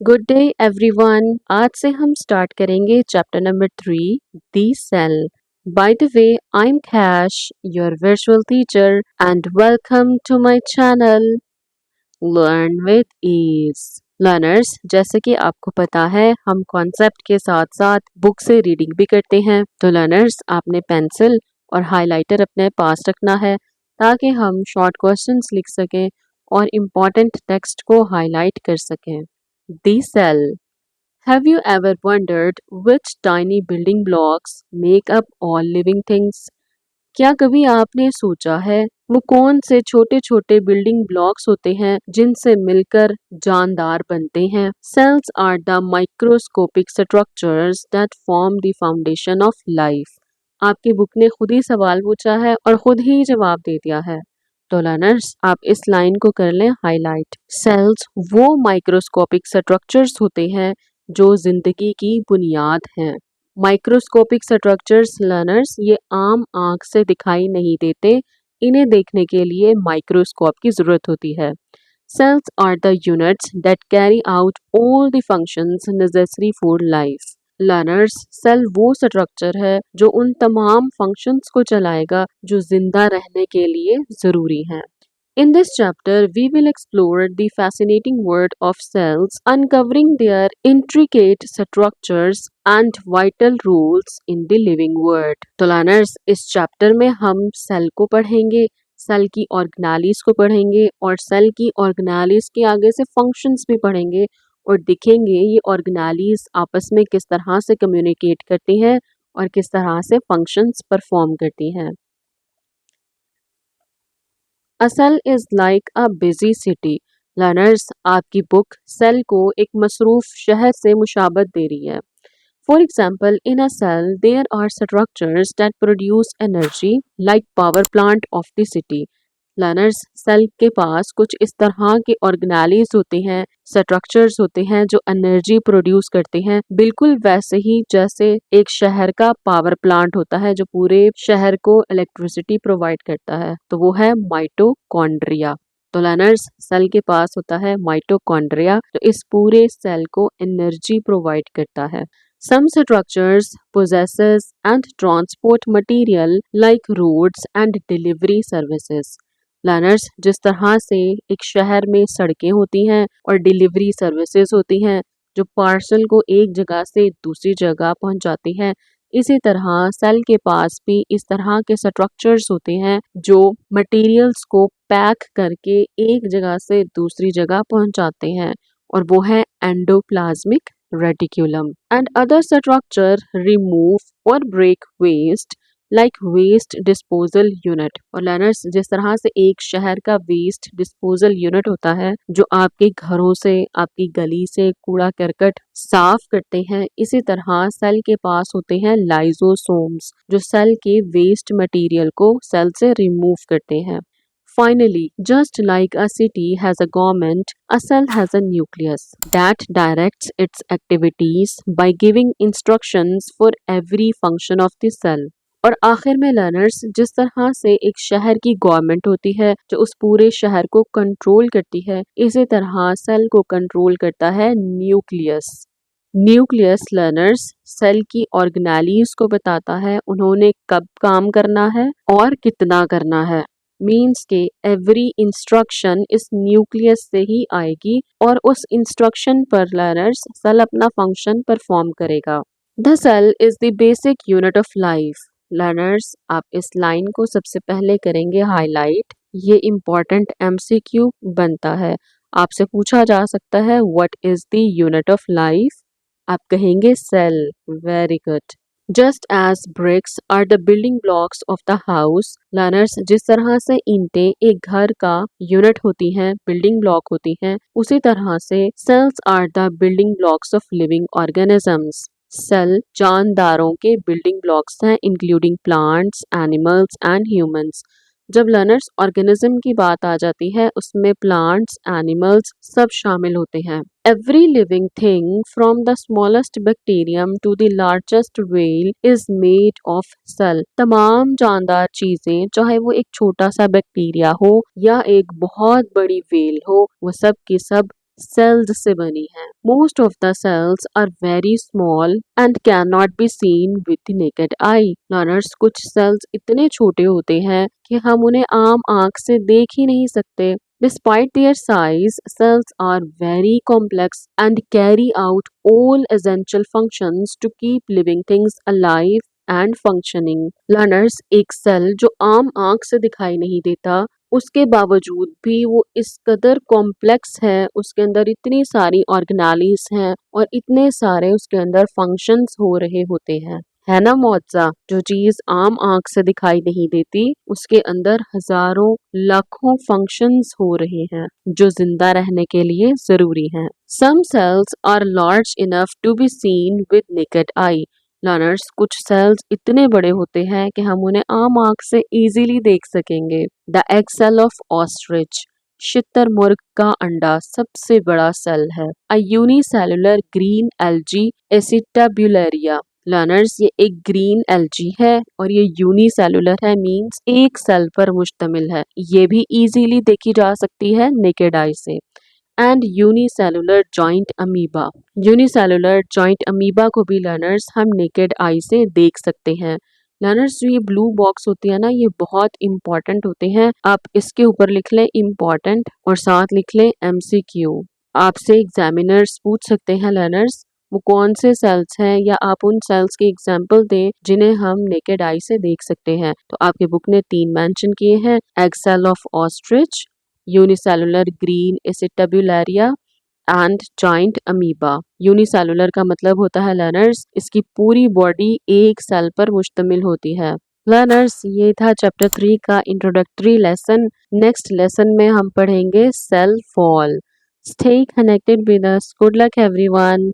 Good day everyone. आज से हम स्टार्ट करेंगे chapter number 3, the cell. By the way, I am Cash, your virtual teacher, and welcome to my channel Learn with Ease. Learners, जैसे कि आपको पता है हम कॉन्सेप्ट के साथ साथ बुक से रीडिंग भी करते हैं। तो लर्नर्स, आपने पेंसिल और हाइलाइटर अपने पास रखना है ताकि हम शॉर्ट क्वेश्चंस लिख सकें और इम्पोर्टेंट टेक्स्ट को हाईलाइट कर सकें। The cell. Have you ever wondered which tiny building blocks make up all living things? क्या कभी आपने सोचा है वो कौन से छोटे छोटे बिल्डिंग ब्लॉक्स होते हैं जिनसे मिलकर जानदार बनते हैं? Cells are the microscopic structures that form the foundation of life. आपकी बुक ने खुद ही सवाल पूछा है और खुद ही जवाब दे दिया है। तो लर्नर्स, आप इस लाइन को कर लें हाईलाइट। सेल्स वो माइक्रोस्कोपिक स्ट्रक्चर्स होते हैं जो जिंदगी की बुनियाद हैं। माइक्रोस्कोपिक स्ट्रक्चर्स लर्नर्स ये आम आंख से दिखाई नहीं देते, इन्हें देखने के लिए माइक्रोस्कोप की जरूरत होती है। Cells are the units that carry out all the functions necessary for life. Learners, cell वो स्ट्रक्चर है जो उन तमाम फंक्शंस को चलाएगा जो जिंदा रहने के लिए जरूरी हैं। In this chapter, we will explore the fascinating world of cells, uncovering their intricate structures and vital roles in the living world. तो लर्नर्स, इस चैप्टर में हम सेल को पढ़ेंगे, सेल की ऑर्गेनालिस को पढ़ेंगे और सेल की ऑर्गेनालिस के आगे से फंक्शंस भी पढ़ेंगे और देखेंगे ये ऑर्गेनालिस आपस में किस तरह से कम्युनिकेट करती हैं और किस तरह से फंक्शंस परफॉर्म करती हैं। A cell is like a busy city. Learners, आपकी बुक सेल को एक मसरूफ शहर से मुशाबत दे रही है। For example, in a cell, there are structures that produce energy, like power plant of the city. Learners, cell के पास कुछ इस तरह के ऑर्गेनालिज होते हैं, स्ट्रक्चर्स होते हैं जो एनर्जी प्रोड्यूस करते हैं, बिल्कुल वैसे ही जैसे एक शहर का पावर प्लांट होता है जो पूरे शहर को इलेक्ट्रिसिटी प्रोवाइड करता है। तो वो है माइटोकॉन्ड्रिया। तो लर्नर्स, सेल के पास होता है माइटोकॉन्ड्रिया जो इस पूरे सेल को एनर्जी प्रोवाइड करता है। Some structures possesses and transport material like roads and delivery services. Learners, जिस तरह से एक शहर में सड़कें होती हैं और डिलीवरी सर्विसेज होती हैं जो पार्सल को एक जगह से दूसरी जगह पहुंचाती हैं, इसी तरह सेल के पास भी इस तरह के स्ट्रक्चर्स होते हैं जो मटेरियल्स को पैक करके एक जगह से दूसरी जगह पहुंचाते हैं और वो है endoplasmic reticulum. And other structure remove और break waste like waste disposal unit. और लर्नर्स, जिस तरह से एक शहर का वेस्ट डिस्पोजल यूनिट होता है जो आपके घरों से, आपकी गली से कूड़ा करकट साफ करते हैं, इसी तरह सेल के पास होते हैं लाइजोसोम्स जो सेल के वेस्ट मटेरियल को सेल से रिमूव करते हैं। Finally, just like a city has a government, a cell has a nucleus that directs its activities by giving instructions for every function of the cell. और आखिर में learners, जिस तरह से एक शहर की गवर्नमेंट होती है जो उस पूरे शहर को कंट्रोल करती है, इसी तरह सेल को कंट्रोल करता है न्यूक्लियस। न्यूक्लियस लर्नर्स सेल की ऑर्गेनालिज को बताता है उन्होंने कब काम करना है और कितना करना है। मीन्स के एवरी इंस्ट्रक्शन इस न्यूक्लियस से ही आएगी और उस इंस्ट्रक्शन पर लर्नर्स सेल अपना फंक्शन परफॉर्म करेगा। The cell is the basic unit of life. Learners, आप इस लाइन को सबसे पहले करेंगे हाईलाइट। ये इम्पोर्टेंट एमसीक्यू बनता है, आपसे पूछा जा सकता है what is the unit of life. आप कहेंगे cell. Very good. Just as bricks are the building blocks of the house, learners, जिस तरह से ईंटें एक घर का यूनिट होती हैं, बिल्डिंग ब्लॉक होती हैं, उसी तरह से cells are the building blocks of living organisms. Cell जानदारों के बिल्डिंग ब्लॉक्स हैं, including plants, animals and humans. जब लर्नर्स ऑर्गेनिज्म की बात आ जाती है उसमें प्लांट्स, एनिमल्स सब शामिल होते हैं। Every living thing from the smallest bacterium to the largest whale is made of cell. तमाम जानदार चीजें, चाहे वो एक छोटा सा बैक्टीरिया हो या एक बहुत बड़ी व्हेल हो, वो सब की सब सेल्स से बनी है। Most of the cells are very small and can not be seen with the naked eye. Learners, कुछ सेल्स इतने छोटे होते हैं कि हम उन्हें आम आंख से देख ही नहीं सकते। Despite their size, cells are very complex and carry out all essential functions to keep living things alive and functioning. Learners, एक सेल जो आम आंख से दिखाई नहीं देता, उसके बावजूद भी वो इस कदर कॉम्प्लेक्स है, उसके अंदर इतनी सारी ऑर्गेनालिज हैं और इतने सारे उसके अंदर फंक्शंस हो रहे होते हैं। है ना मौजा, जो चीज आम आंख से दिखाई नहीं देती उसके अंदर हजारों लाखों फंक्शंस हो रहे हैं जो जिंदा रहने के लिए जरूरी हैं। Some cells are large enough to be seen with naked eye. Learners, कुछ सेल्स इतने बड़े होते हैं कि हम उन्हें आम आंख से इजीली देख सकेंगे। The egg cell of ostrich, शुतुरमुर्ग का अंडा सबसे बड़ा सेल है। A unicellular green algae Acetabularia. Learners, ये एक ग्रीन एल्गी है और ये यूनिसेलुलर है, मींस एक सेल पर मुश्तमिल है। ये भी इजीली देखी जा सकती है नेकेड आई से। And unicellular joint amoeba. Unicellular joint amoeba को भी लर्नर्स हम नेकेड आई से देख सकते हैं। लर्नर्स, जो ये ब्लू बॉक्स होती है ना, ये बहुत इंपॉर्टेंट होते हैं। आप इसके ऊपर लिख लें इम्पॉर्टेंट और साथ लिख लें एमसीक्यू। आपसे एग्जामिनर्स पूछ सकते हैं लर्नर्स वो कौन से सेल्स हैं, या आप उन सेल्स के एग्जाम्पल दें जिन्हें हम नेकेड आई से देख सकते हैं। तो आपके बुक ने 3 मेंशन किए हैं, egg cell of ostrich, unicellular green acetabularia and joint amoeba. Unicellular का मतलब होता है लर्नर्स इसकी पूरी बॉडी एक सेल पर मुश्तमिल होती है। लर्नर्स, ये था चैप्टर 3 का इंट्रोडक्टरी लेसन। नेक्स्ट लेसन में हम पढ़ेंगे cell fall. Stay connected with us. Good luck everyone.